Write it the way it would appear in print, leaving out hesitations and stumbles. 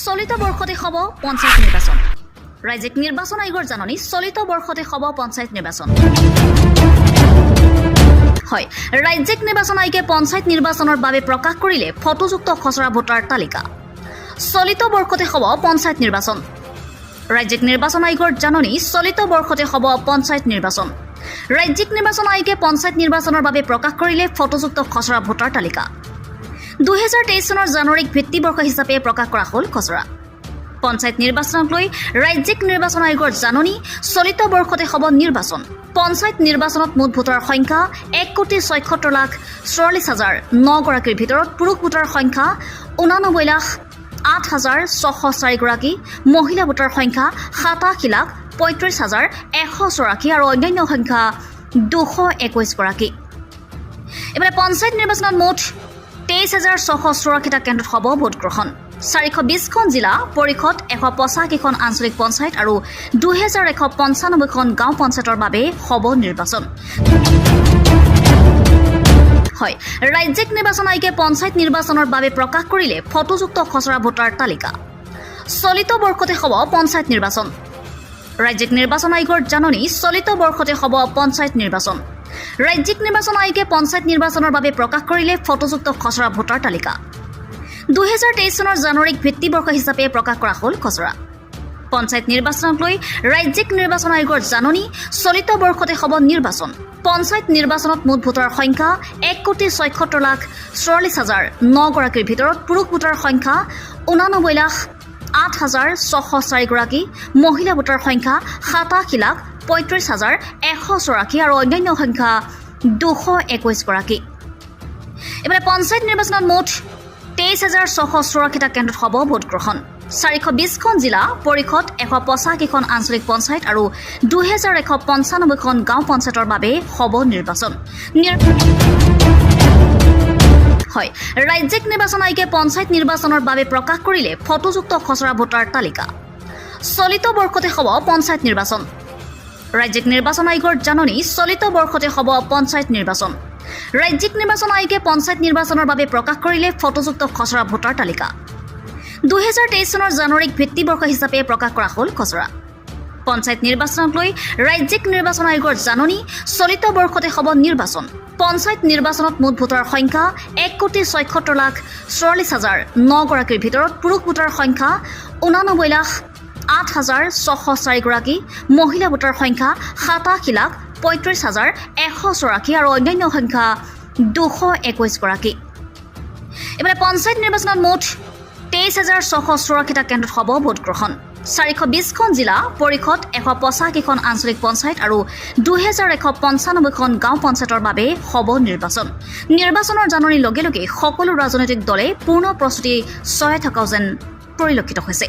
চলিত বৰ্ষতে হ'ব পঞ্চায়ত নিৰ্বাচন। ৰাজ্যিক নিৰ্বাচন আয়োগৰ জাননী চলিত বৰ্ষতে হ'ব পঞ্চায়ত নিৰ্বাচন। হয়, ৰাজ্যিক নিৰ্বাচন আয়োগে পঞ্চায়ত নিৰ্বাচনৰ বাবে প্ৰকাশ কৰিলে ফটোযুক্ত খচৰা ভোটাৰ তালিকা। চলিত বৰ্ষতে হ'ব পঞ্চায়ত নিৰ্বাচন। ৰাজ্যিক নিৰ্বাচন আয়োগৰ জাননী চলিত বৰ্ষতে হ'ব পঞ্চায়ত নিৰ্বাচন। ৰাজ্যিক নিৰ্বাচন আয়োগে পঞ্চায়ত নিৰ্বাচনৰ বাবে প্ৰকাশ কৰিলে ফটোযুক্ত খচৰা ভোটাৰ তালিকা। 2023 চনৰ জানুৱাৰীক ভিত্তিবৰ্ষ হিচাপে প্ৰকাশ কৰা হ'ল খচৰা। পঞ্চায়ত নিৰ্বাচনক লৈ ৰাজ্যিক নিৰ্বাচন আয়োগৰ জাননী চলিত বৰ্ষতে হ'ব নিৰ্বাচন। পঞ্চায়ত নিৰ্বাচনত মুঠ ভোটাৰ সংখ্যা 1,76,44,009 গৰাকীৰ ভিতৰত পুৰুষ ভোটাৰ সংখ্যা 89,08,604 গৰাকী, মহিলা ভোটাৰ সংখ্যা 87,35,184 আৰু অন্যান্য সংখ্যা 221 গৰাকী। এবাৰে পঞ্চায়ত নিৰ্বাচনত মুঠ 23,684টা কেন্দ্ৰত হ'ব ভোট গ্ৰহণ। 420খন জিলা পৰিষদ, 185খন আঞ্চলিক পঞ্চায়ত আৰু 2,195খন গাঁও পঞ্চায়তৰ বাবে হ'ব নিৰ্বাচন। হয়, ৰাজ্যিক নিৰ্বাচন আয়োগে পঞ্চায়ত নিৰ্বাচনৰ বাবে প্ৰকাশ কৰিলে ফটোযুক্ত খচৰা ভোটাৰ তালিকা। চলিত বৰ্ষতে হ'ব পঞ্চায়ত নিৰ্বাচন। ৰাজ্যিক নিৰ্বাচন আয়োগৰ জাননী চলিত বৰ্ষতে হ'ব পঞ্চায়ত নিৰ্বাচন। ৰাজ্যিক নিৰ্বাচন আয়োগে পঞ্চায়ত নিৰ্বাচনৰ বাবে প্ৰকাশ কৰিলে ফটোযুক্ত খচৰা ভোটাৰ তালিকা। 2023 চনৰ জানুৱাৰীক ভিত্তিবৰ্ষ হিচাপে প্ৰকাশ কৰা হ'ল খচৰা। পঞ্চায়ত নিৰ্বাচনক লৈ ৰাজ্যিক নিৰ্বাচন আয়োগৰ জাননী চলিত বৰ্ষতে হ'ব নিৰ্বাচন। পঞ্চায়ত নিৰ্বাচনত মুঠ ভোটাৰ সংখ্যা 1,76,44,009 গৰাকীৰ ভিতৰত পুৰুষ ভোটাৰ সংখ্যা 89,08,604 গৰাকী, মহিলা ভোটাৰ সংখ্যা 87,35,184 আৰু অন্যান্য সংখ্যা 221 গৰাকী। এবাৰে পঞ্চায়ত নিৰ্বাচনত মুঠ 23,684টা কেন্দ্ৰত হ'ব ভোট গ্ৰহণ। 420খন জিলা পৰিষদ, 185খন আঞ্চলিক পঞ্চায়ত আৰু 2,195খন গাঁও পঞ্চায়তৰ বাবে হ'ব নিৰ্বাচন। হয়, ৰাজ্যিক নিৰ্বাচন আয়োগে পঞ্চায়ত নিৰ্বাচনৰ বাবে প্ৰকাশ কৰিলে ফটোযুক্ত খচৰা ভোটাৰ তালিকা। চলিত বৰ্ষতে হ'ব পঞ্চায়ত নিৰ্বাচন। ৰাজ্যিক নিৰ্বাচন আয়োগৰ জাননী চলিত বৰ্ষতে হ'ব পঞ্চায়ত নিৰ্বাচন। ৰাজ্যিক নিৰ্বাচন আয়োগে পঞ্চায়ত নিৰ্বাচনৰ বাবে প্ৰকাশ কৰিলে ফটোযুক্ত খচৰা ভোটাৰ তালিকা। 2023 চনৰ জানুৱাৰীক ভিত্তিবৰ্ষ হিচাপে প্ৰকাশ কৰা হ'ল খচৰা। পঞ্চায়ত নিৰ্বাচনক লৈ ৰাজ্যিক নিৰ্বাচন আয়োগৰ জাননী চলিত বৰ্ষতে হ'ব নিৰ্বাচন। পঞ্চায়ত নিৰ্বাচনত মুঠ ভোটাৰ সংখ্যা 1,76,44,009 গৰাকীৰ ভিতৰত পুৰুষ ভোটাৰ সংখ্যা 89,08,604 গৰাকী, মহিলা ভোটাৰ সংখ্যা 87,35,184 আৰু অন্যান্য সংখ্যা 221 গৰাকী। এবাৰে পঞ্চায়ত নিৰ্বাচনত মুঠ 23,684টা কেন্দ্ৰত হ'ব ভোট গ্ৰহণ। 420খন জিলা পৰিষদ, 185খন আঞ্চলিক পঞ্চায়ত আৰু 2,195খন গাঁও পঞ্চায়তৰ বাবে হ'ব নিৰ্বাচন। নিৰ্বাচনৰ জাননীৰ লগে লগে সকলো ৰাজনৈতিক দলে পূৰ্ণ প্ৰস্তুতি চলাই থকাও যেন পৰিলক্ষিত হৈছে।